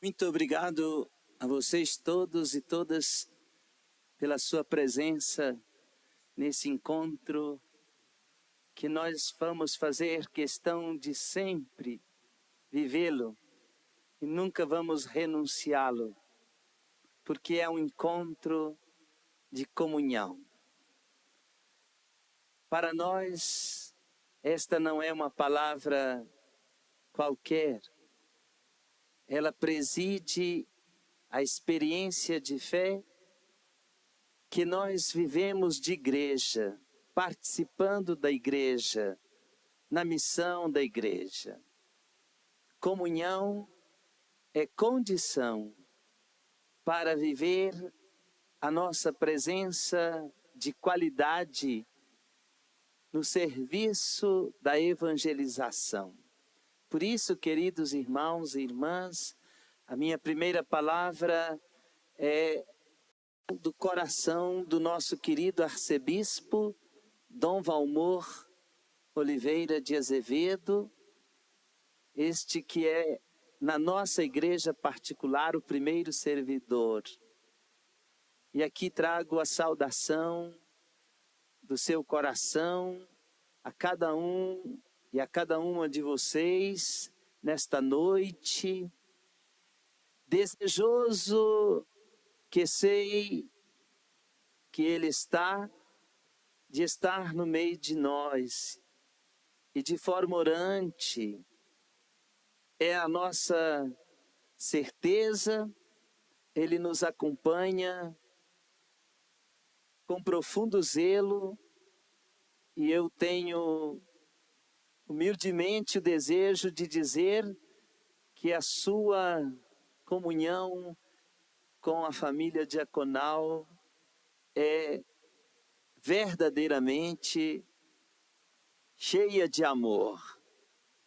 Muito obrigado a vocês todos e todas pela sua presença nesse encontro que nós vamos fazer questão de sempre vivê-lo e nunca vamos renunciá-lo, porque é um encontro de comunhão. Para nós, esta não é uma palavra qualquer, ela preside a experiência de fé que nós vivemos de igreja, participando da igreja, na missão da igreja. Comunhão é condição para viver a nossa presença de qualidade no serviço da evangelização. Por isso, queridos irmãos e irmãs, a minha primeira palavra é do coração do nosso querido arcebispo, Dom Valmor Oliveira de Azevedo, este que é, na nossa igreja particular, o primeiro servidor. E aqui trago a saudação do seu coração a cada um e a cada uma de vocês nesta noite, desejoso que sei que Ele está, de estar no meio de nós e de forma orante. É a nossa certeza, Ele nos acompanha com profundo zelo e eu tenho humildemente o desejo de dizer que a sua comunhão com a família diaconal é verdadeiramente cheia de amor,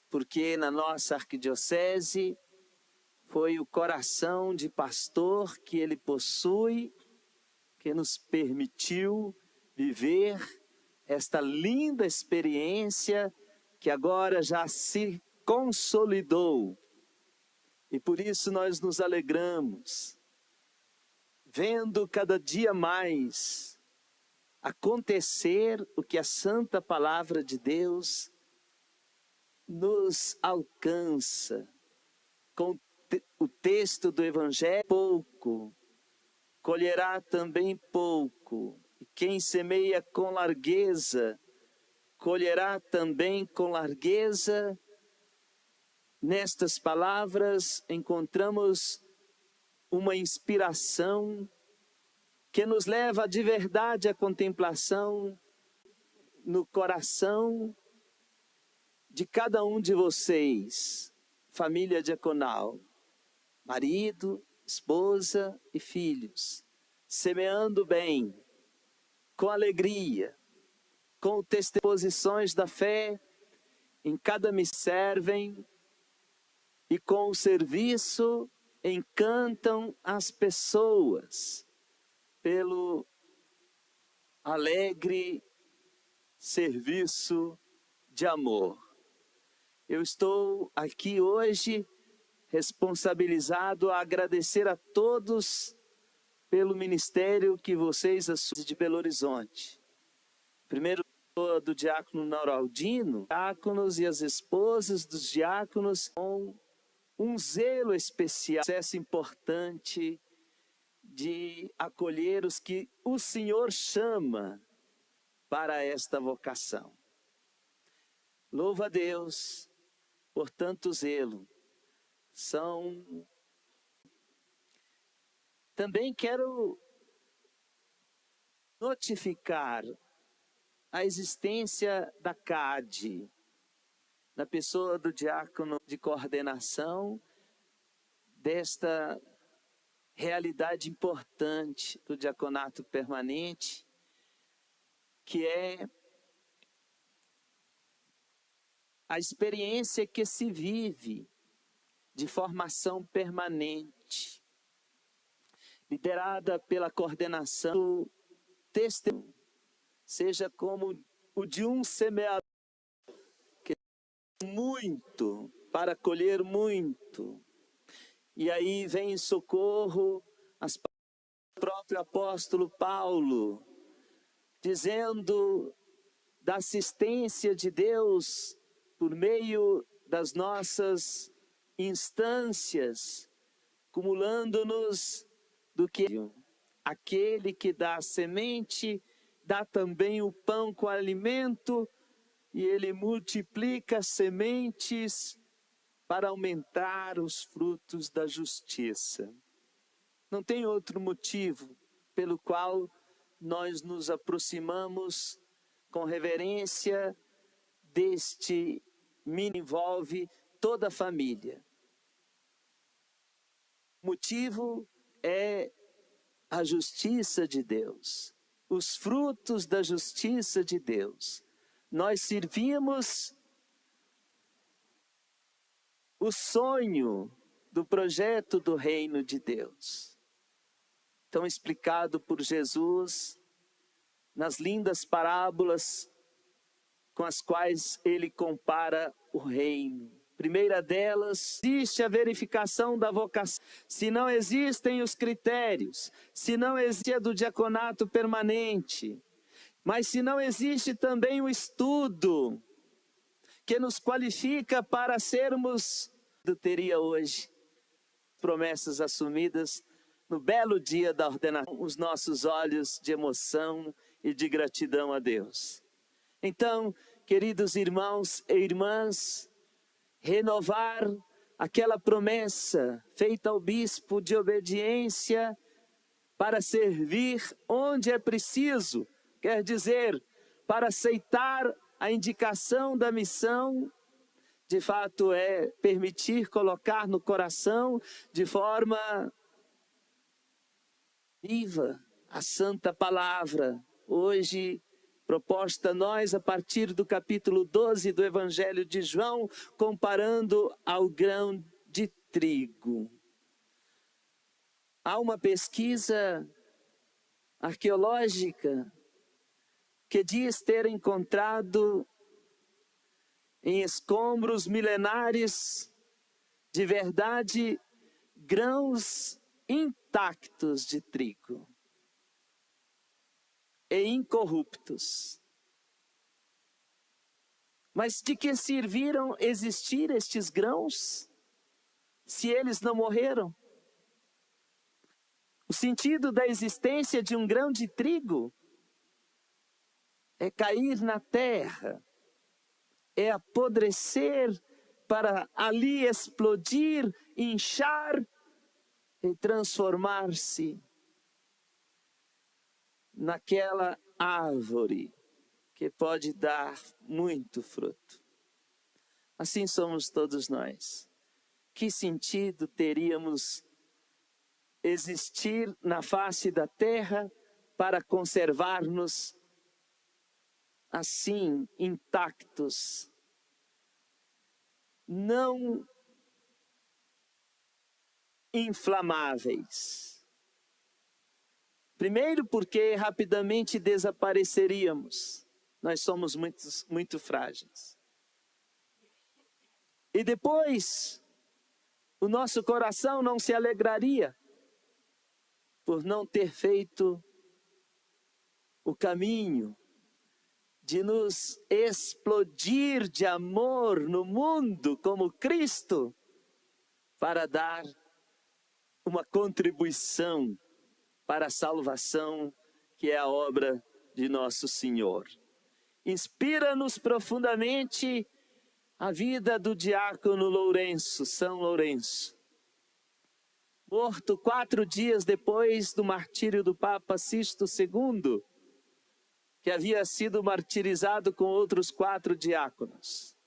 porque na nossa arquidiocese foi o coração de pastor que ele possui, que nos permitiu viver esta linda experiência que agora já se consolidou. E por isso nós nos alegramos, vendo cada dia mais acontecer o que a santa palavra de Deus nos alcança. Com o texto do Evangelho, pouco, colherá também pouco. E quem semeia com largueza, colherá também com largueza. Nestas palavras encontramos uma inspiração que nos leva de verdade à contemplação no coração de cada um de vocês, família diaconal, marido, esposa e filhos, semeando bem, com alegria, com testemunhos da fé, em cada me servem e com o serviço encantam as pessoas pelo alegre serviço de amor. Eu estou aqui hoje responsabilizado a agradecer a todos pelo ministério que vocês assumem de Belo Horizonte. Primeiro do diácono Noraldino, diáconos e as esposas dos diáconos com um zelo especial, um processo importante de acolher os que o Senhor chama para esta vocação. Louva a Deus por tanto zelo. Também quero notificar a existência da CAD, na pessoa do diácono de coordenação desta realidade importante do diaconato permanente, que é a experiência que se vive de formação permanente, liderada pela coordenação do testemunho, seja como o de um semeador, que muito para colher muito, E aí vem em socorro as palavras do próprio apóstolo Paulo, dizendo da assistência de Deus por meio das nossas instâncias, cumulando-nos do que aquele que dá a semente, dá também o pão com alimento, e ele multiplica sementes para aumentar os frutos da justiça. Não tem outro motivo pelo qual nós nos aproximamos com reverência deste envolve toda a família. O motivo é a justiça de Deus, os frutos da justiça de Deus. Nós servimos o sonho do projeto do reino de Deus, tão explicado por Jesus nas lindas parábolas com as quais ele compara o reino. Primeira delas, existe a verificação da vocação. Se não existem os critérios, se não existe a do diaconato permanente, mas se não existe também o estudo que nos qualifica para sermos, teria hoje promessas assumidas no belo dia da ordenação, os nossos olhos de emoção e de gratidão a Deus. Então, queridos irmãos e irmãs, renovar aquela promessa feita ao bispo de obediência para servir onde é preciso, quer dizer, para aceitar a indicação da missão, de fato é permitir colocar no coração de forma viva a santa palavra, hoje proposta a nós a partir do capítulo 12 do Evangelho de João, comparando ao grão de trigo. Há uma pesquisa arqueológica que diz ter encontrado em escombros milenares de verdade grãos intactos de trigo e incorruptos. Mas de que serviram existir estes grãos, se eles não morreram? O sentido da existência de um grão de trigo é cair na terra, é apodrecer para ali explodir, inchar e transformar-se naquela árvore que pode dar muito fruto. Assim somos todos nós. Que sentido teríamos existir na face da terra para conservar-nos assim, intactos, não inflamáveis? Primeiro porque rapidamente desapareceríamos. Nós somos muito frágeis. E depois, o nosso coração não se alegraria por não ter feito o caminho de nos explodir de amor no mundo como Cristo, para dar uma contribuição para a salvação que é a obra de nosso Senhor. Inspira-nos profundamente a vida do diácono Lourenço, São Lourenço. Morto 4 dias depois do martírio do Papa Sisto II, que havia sido martirizado com outros 4 diáconos.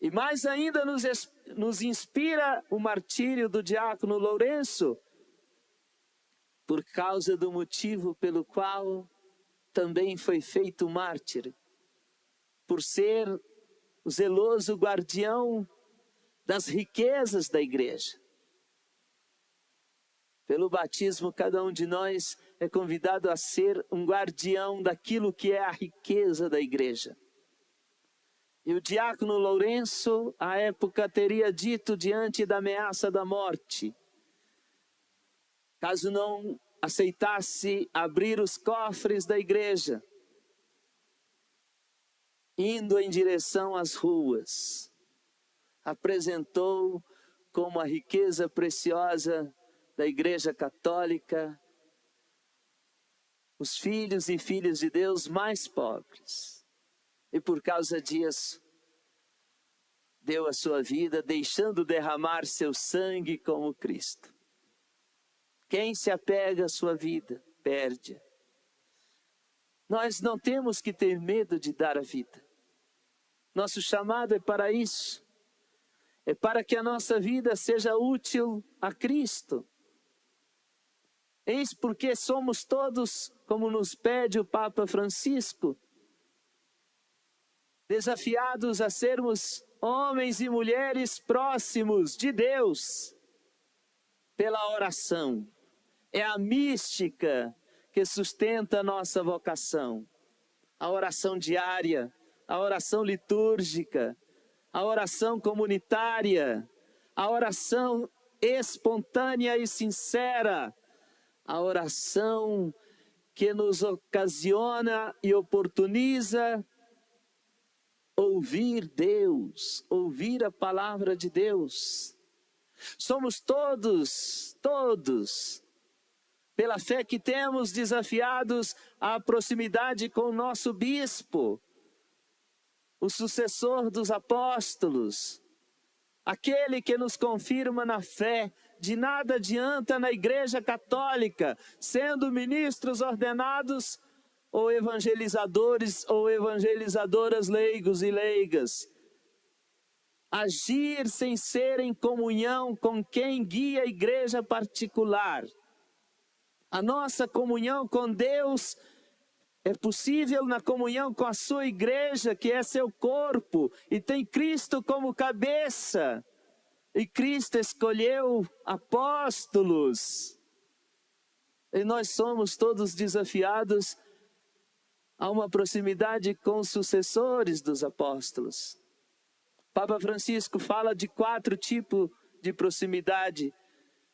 E mais ainda nos inspira o martírio do diácono Lourenço, por causa do motivo pelo qual também foi feito mártir, por ser o zeloso guardião das riquezas da igreja. Pelo batismo, cada um de nós é convidado a ser um guardião daquilo que é a riqueza da igreja. E o diácono Lourenço, à época, teria dito diante da ameaça da morte, caso não aceitasse abrir os cofres da igreja, indo em direção às ruas, apresentou como a riqueza preciosa da Igreja Católica os filhos e filhas de Deus mais pobres. E por causa disso, deu a sua vida, deixando derramar seu sangue como Cristo. Quem se apega à sua vida, perde-a. Nós não temos que ter medo de dar a vida. Nosso chamado é para isso. É para que a nossa vida seja útil a Cristo. Eis porque somos todos, como nos pede o Papa Francisco, desafiados a sermos homens e mulheres próximos de Deus pela oração. É a mística que sustenta a nossa vocação. A oração diária, a oração litúrgica, a oração comunitária, a oração espontânea e sincera, a oração que nos ocasiona e oportuniza ouvir Deus, ouvir a palavra de Deus. Somos todos, pela fé que temos, desafiados à proximidade com o nosso bispo, o sucessor dos apóstolos, aquele que nos confirma na fé. De nada adianta na Igreja Católica, sendo ministros ordenados, ou evangelizadores ou evangelizadoras leigos e leigas, agir sem ser em comunhão com quem guia a igreja particular. A nossa comunhão com Deus é possível na comunhão com a sua igreja, que é seu corpo, e tem Cristo como cabeça. E Cristo escolheu apóstolos. E nós somos todos desafiados a uma proximidade com os sucessores dos apóstolos. Papa Francisco fala de 4 tipos de proximidade.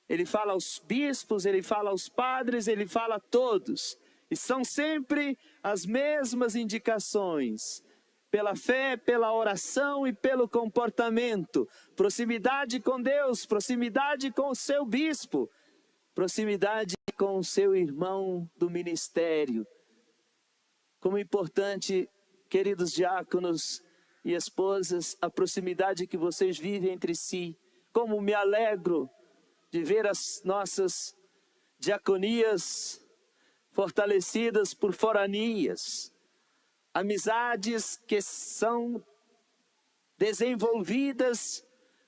Ele fala aos bispos, ele fala aos padres, ele fala a todos. E são sempre as mesmas indicações. Pela fé, pela oração e pelo comportamento. Proximidade com Deus, proximidade com o seu bispo, proximidade com o seu irmão do ministério. Como importante, queridos diáconos e esposas, a proximidade que vocês vivem entre si. Como me alegro de ver as nossas diaconias fortalecidas por foranias. Amizades que são desenvolvidas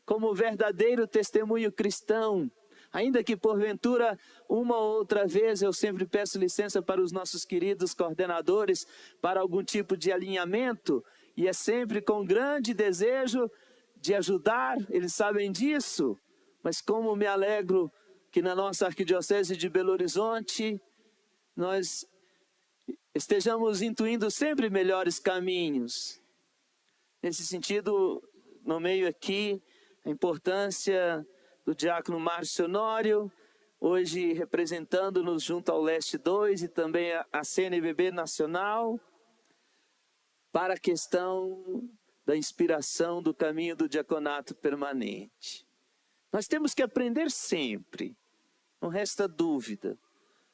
como verdadeiro testemunho cristão. Ainda que porventura, uma ou outra vez, eu sempre peço licença para os nossos queridos coordenadores, para algum tipo de alinhamento, e é sempre com grande desejo de ajudar, eles sabem disso, mas como me alegro que na nossa Arquidiocese de Belo Horizonte, nós estejamos intuindo sempre melhores caminhos. Nesse sentido, nomeio aqui a importância do diácono Márcio Honório, hoje representando-nos junto ao Leste 2 e também a CNBB Nacional, para a questão da inspiração do caminho do diaconato permanente. Nós temos que aprender sempre, não resta dúvida,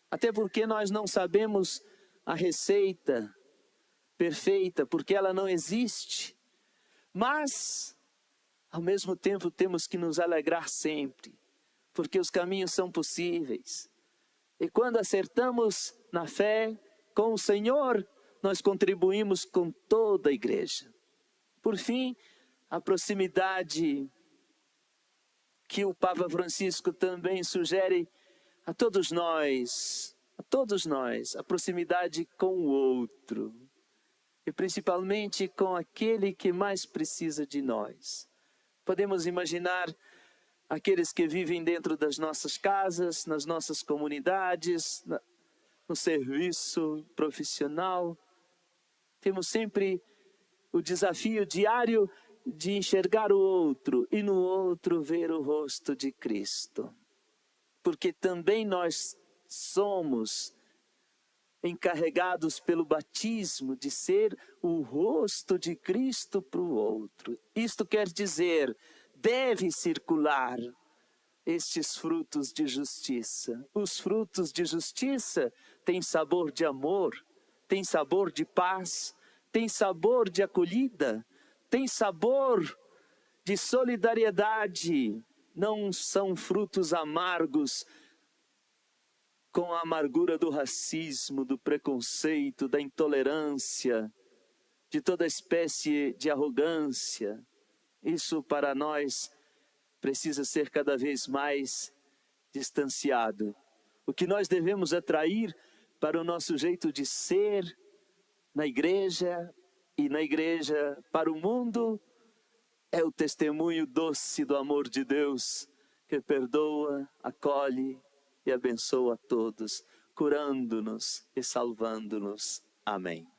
até porque nós não sabemos a receita perfeita, porque ela não existe, mas ao mesmo tempo temos que nos alegrar sempre, porque os caminhos são possíveis. E quando acertamos na fé com o Senhor, nós contribuímos com toda a igreja. Por fim, a proximidade que o Papa Francisco também sugere a todos nós, a proximidade com o outro, e principalmente com aquele que mais precisa de nós. Podemos imaginar aqueles que vivem dentro das nossas casas, nas nossas comunidades, no serviço profissional. Temos sempre o desafio diário de enxergar o outro e no outro ver o rosto de Cristo. Porque também nós somos encarregados pelo batismo de ser o rosto de Cristo para o outro. Isto quer dizer, deve circular estes frutos de justiça. Os frutos de justiça têm sabor de amor, têm sabor de paz, têm sabor de acolhida, têm sabor de solidariedade. Não são frutos amargos, com a amargura do racismo, do preconceito, da intolerância, de toda espécie de arrogância. Isso para nós precisa ser cada vez mais distanciado. O que nós devemos atrair para o nosso jeito de ser na igreja e na igreja para o mundo é o testemunho doce do amor de Deus, que perdoa, acolhe e abençoa a todos, curando-nos e salvando-nos. Amém.